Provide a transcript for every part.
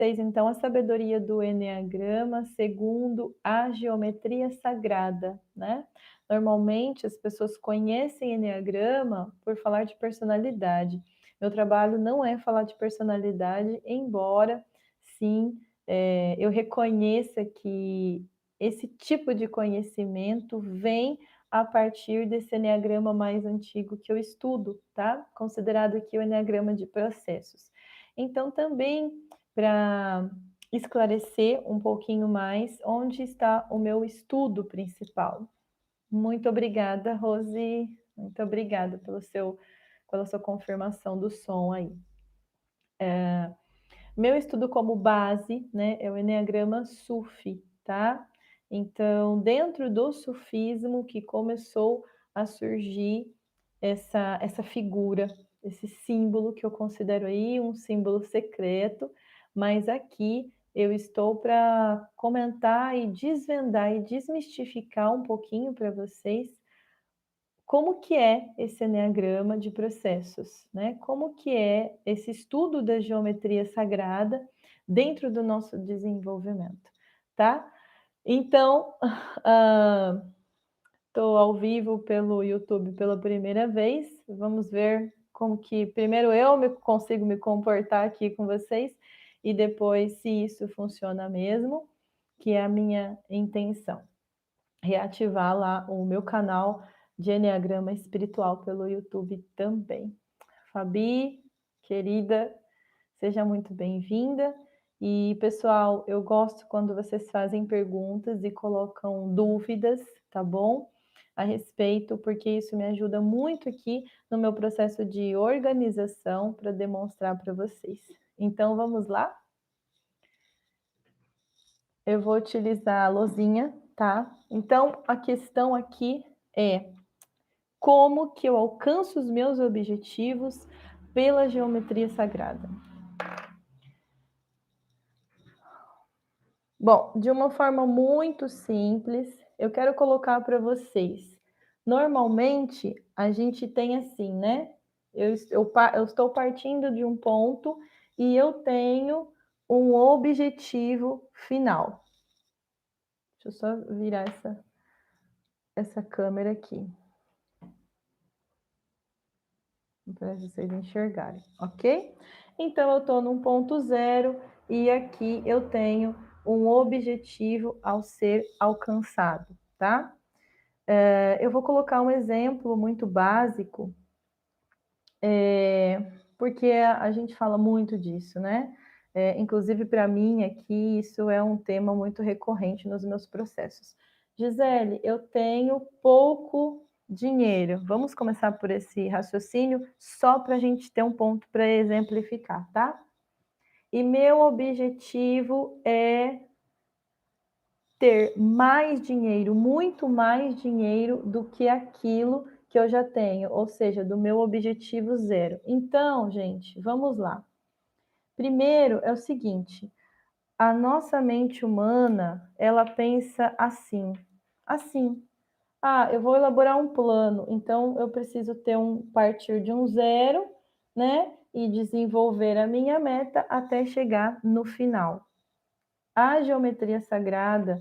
vocês, então, a sabedoria do Eneagrama segundo a geometria sagrada, né? Normalmente, as pessoas conhecem Eneagrama por falar de personalidade. Meu trabalho não é falar de personalidade, embora, sim, eu reconheça que esse tipo de conhecimento vem a partir desse Eneagrama mais antigo que eu estudo, tá? Considerado aqui o Eneagrama de processos. Então, também para esclarecer um pouquinho mais onde está o meu estudo principal. Muito obrigada, Rose. Muito obrigada pela sua confirmação do som aí. Meu estudo como base, né, é o Eneagrama Sufi, tá? Então, dentro do sufismo que começou a surgir essa figura, esse símbolo que eu considero aí um símbolo secreto, mas aqui eu estou para comentar e desvendar e desmistificar um pouquinho para vocês como que é esse eneagrama de processos, né? Como que é esse estudo da geometria sagrada dentro do nosso desenvolvimento, tá? Então, estou ao vivo pelo YouTube pela primeira vez. Vamos ver como que primeiro consigo me comportar aqui com vocês e depois se isso funciona mesmo, que é a minha intenção. Reativar lá o meu canal de Eneagrama Espiritual pelo YouTube também. Fabi, querida, seja muito bem-vinda. E, pessoal, eu gosto quando vocês fazem perguntas e colocam dúvidas, tá bom? A respeito, porque isso me ajuda muito aqui no meu processo de organização para demonstrar para vocês. Então, vamos lá? Eu vou utilizar a lousinha, tá? Então, a questão aqui é como que eu alcanço os meus objetivos pela geometria sagrada. Bom, de uma forma muito simples, eu quero colocar para vocês. Normalmente, a gente tem assim, né? Eu estou partindo de um ponto e eu tenho um objetivo final. Deixa eu só virar essa câmera aqui, para vocês enxergarem, ok? Então, eu estou num ponto zero e aqui eu tenho um objetivo ao ser alcançado, tá? Eu vou colocar um exemplo muito básico, porque a gente fala muito disso, né? Inclusive, para mim, aqui, isso é um tema muito recorrente nos meus processos. Gisele, eu tenho pouco dinheiro. Vamos começar por esse raciocínio, só para a gente ter um ponto para exemplificar, tá? E meu objetivo é ter mais dinheiro, muito mais dinheiro do que aquilo que eu já tenho, ou seja, do meu objetivo zero. Então, gente, vamos lá. Primeiro é o seguinte, a nossa mente humana, ela pensa assim. Ah, eu vou elaborar um plano, então eu preciso partir de um zero, né? E desenvolver a minha meta até chegar no final. A geometria sagrada,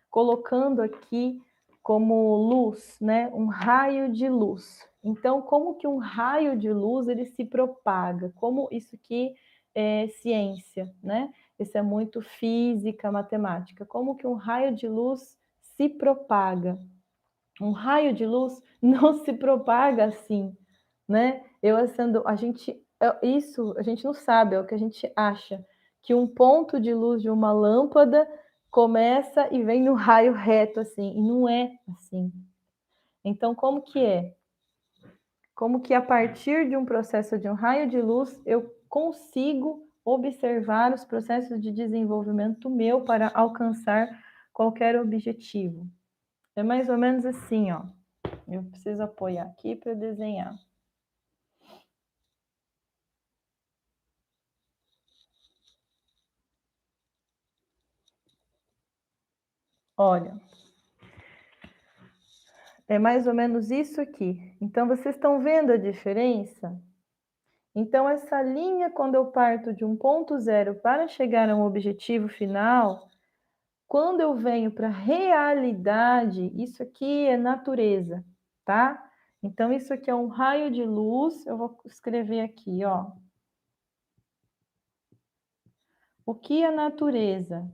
colocando aqui como luz, né? Um raio de luz. Então, como que um raio de luz ele se propaga? Como isso aqui é ciência, né? Isso é muito física, matemática. Como que um raio de luz se propaga? Um raio de luz não se propaga assim, né? Isso a gente não sabe, é o que a gente acha, que um ponto de luz de uma lâmpada começa e vem no raio reto assim, e não é assim. Então, como que é? Como que a partir de um processo de um raio de luz eu consigo observar os processos de desenvolvimento meu para alcançar qualquer objetivo? É mais ou menos assim, ó. Eu preciso apoiar aqui para desenhar. Olha, é mais ou menos isso aqui. Então, vocês estão vendo a diferença? Então, essa linha, quando eu parto de um ponto zero para chegar a um objetivo final, quando eu venho para a realidade, isso aqui é natureza, tá? Então, isso aqui é um raio de luz, eu vou escrever aqui, ó. O que é natureza?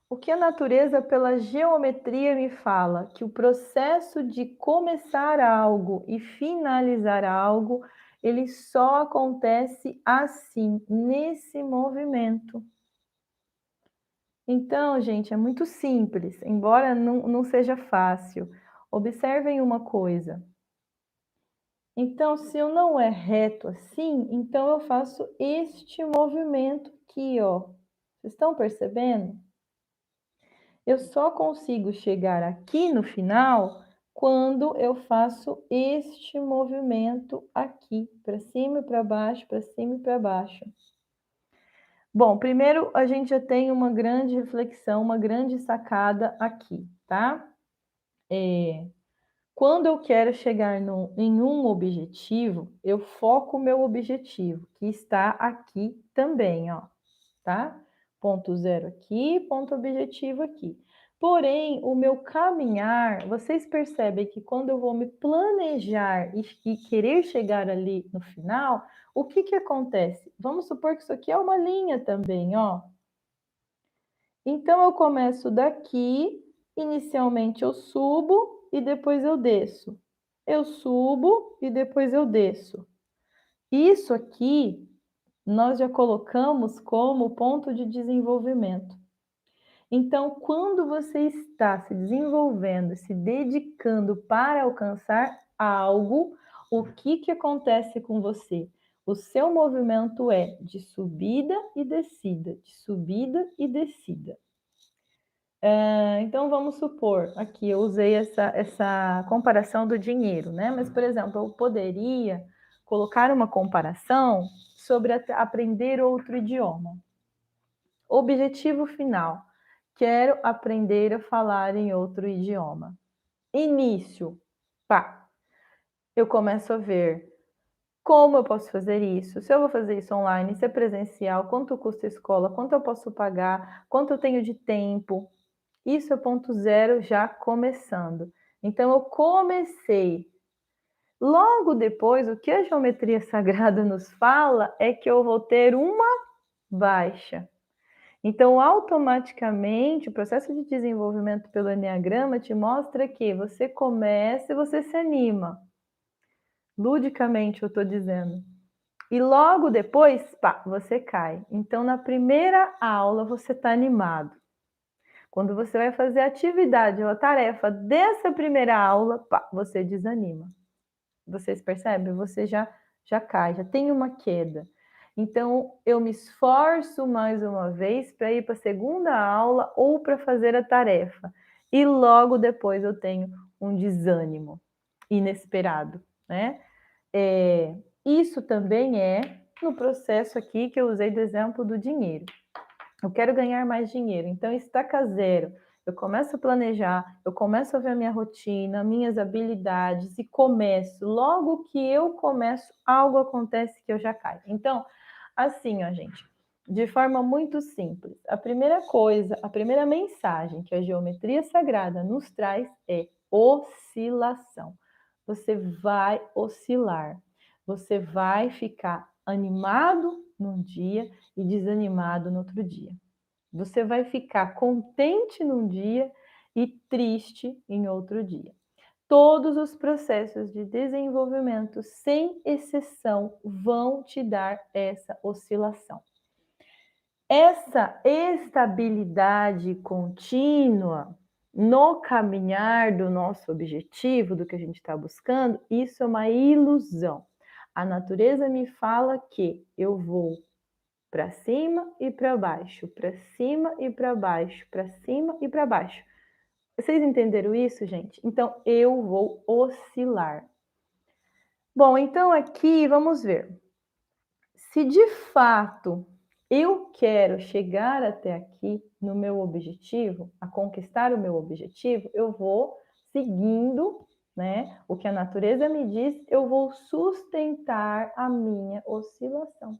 O que a natureza, pela geometria, me fala? Que o processo de começar algo e finalizar algo, ele só acontece assim, nesse movimento. Então, gente, é muito simples, embora não seja fácil. Observem uma coisa. Então, se eu não é reto assim, então eu faço este movimento aqui, ó. Vocês estão percebendo? Eu só consigo chegar aqui no final quando eu faço este movimento aqui, para cima e para baixo, para cima e para baixo. Bom, primeiro a gente já tem uma grande reflexão, uma grande sacada aqui, tá? Quando eu quero chegar em um objetivo, eu foco o meu objetivo, que está aqui também, ó, tá? Ponto zero aqui, ponto objetivo aqui. Porém, o meu caminhar, vocês percebem que quando eu vou me planejar e querer chegar ali no final, o que que acontece? Vamos supor que isso aqui é uma linha também, ó. Então, eu começo daqui, inicialmente eu subo e depois eu desço. Eu subo e depois eu desço. Isso aqui nós já colocamos como ponto de desenvolvimento. Então, quando você está se desenvolvendo, se dedicando para alcançar algo, o que que acontece com você? O seu movimento é de subida e descida, de subida e descida. Então, vamos supor, aqui eu usei essa comparação do dinheiro, né? Mas, por exemplo, eu poderia colocar uma comparação sobre aprender outro idioma. Objetivo final: quero aprender a falar em outro idioma. Início: pá, eu começo a ver como eu posso fazer isso, se eu vou fazer isso online, se é presencial, quanto custa a escola, quanto eu posso pagar, quanto eu tenho de tempo. Isso é ponto zero já começando. Então, eu comecei. Logo depois, o que a geometria sagrada nos fala é que eu vou ter uma baixa. Então, automaticamente, o processo de desenvolvimento pelo Enneagrama te mostra que você começa e você se anima. Ludicamente, eu estou dizendo. E logo depois, pá, você cai. Então, na primeira aula, você está animado. Quando você vai fazer a atividade ou a tarefa dessa primeira aula, pá, você desanima. Vocês percebem? Você já cai, já tem uma queda. Então, eu me esforço mais uma vez para ir para a segunda aula ou para fazer a tarefa. E logo depois eu tenho um desânimo inesperado, né? Isso também é no processo aqui que eu usei do exemplo do dinheiro. Eu quero ganhar mais dinheiro, então estaca zero. Eu começo a planejar, eu começo a ver a minha rotina, minhas habilidades e começo. Logo que eu começo, algo acontece que eu já caio. Então, assim, ó, gente, de forma muito simples, a primeira coisa, a primeira mensagem que a geometria sagrada nos traz é oscilação. Você vai oscilar, você vai ficar animado num dia e desanimado no outro dia. Você vai ficar contente num dia e triste em outro dia. Todos os processos de desenvolvimento, sem exceção, vão te dar essa oscilação. Essa estabilidade contínua no caminhar do nosso objetivo, do que a gente está buscando, isso é uma ilusão. A natureza me fala que eu vou para cima e para baixo, para cima e para baixo, para cima e para baixo. Vocês entenderam isso, gente? Então eu vou oscilar. Bom, então aqui vamos ver. Se de fato eu quero chegar até aqui no meu objetivo, a conquistar o meu objetivo, eu vou seguindo né? O que a natureza me diz, eu vou sustentar a minha oscilação.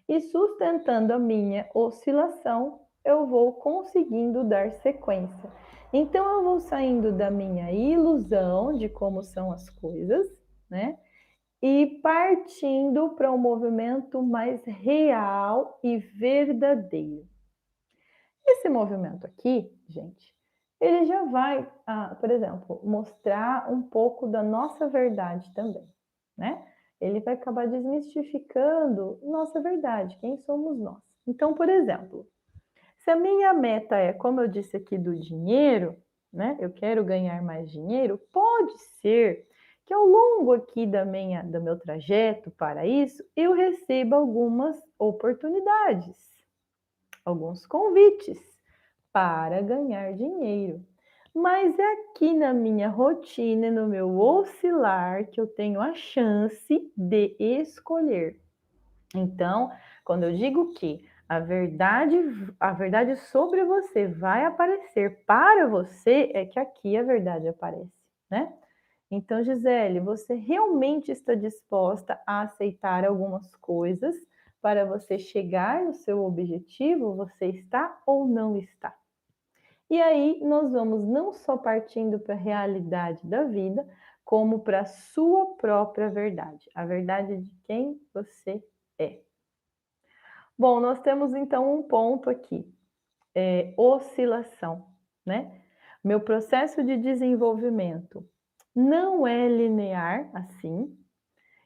E sustentando a minha oscilação, eu vou conseguindo dar sequência. Então, eu vou saindo da minha ilusão de como são as coisas, né? E partindo para um movimento mais real e verdadeiro. Esse movimento aqui, gente, ele já vai, por exemplo, mostrar um pouco da nossa verdade também, né? Ele vai acabar desmistificando nossa verdade, quem somos nós. Então, por exemplo, se a minha meta é, como eu disse aqui, do dinheiro, né? Eu quero ganhar mais dinheiro, pode ser que ao longo aqui do meu trajeto para isso, eu receba algumas oportunidades, alguns convites para ganhar dinheiro. Mas é aqui na minha rotina, no meu oscilar, que eu tenho a chance de escolher. Então, quando eu digo que a verdade sobre você vai aparecer para você, é que aqui a verdade aparece, né? Então, Gisele, você realmente está disposta a aceitar algumas coisas para você chegar no seu objetivo? Você está ou não está? E aí nós vamos não só partindo para a realidade da vida, como para a sua própria verdade, a verdade de quem você é. Bom, nós temos então um ponto aqui, oscilação, né? Meu processo de desenvolvimento não é linear assim,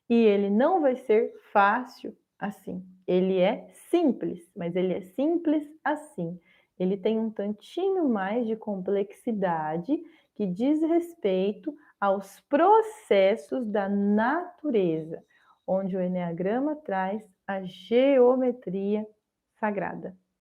e ele não vai ser fácil assim. Ele é simples, mas ele é simples assim. Ele tem um tantinho mais de complexidade que diz respeito aos processos da natureza, onde o enneagrama traz a geometria sagrada.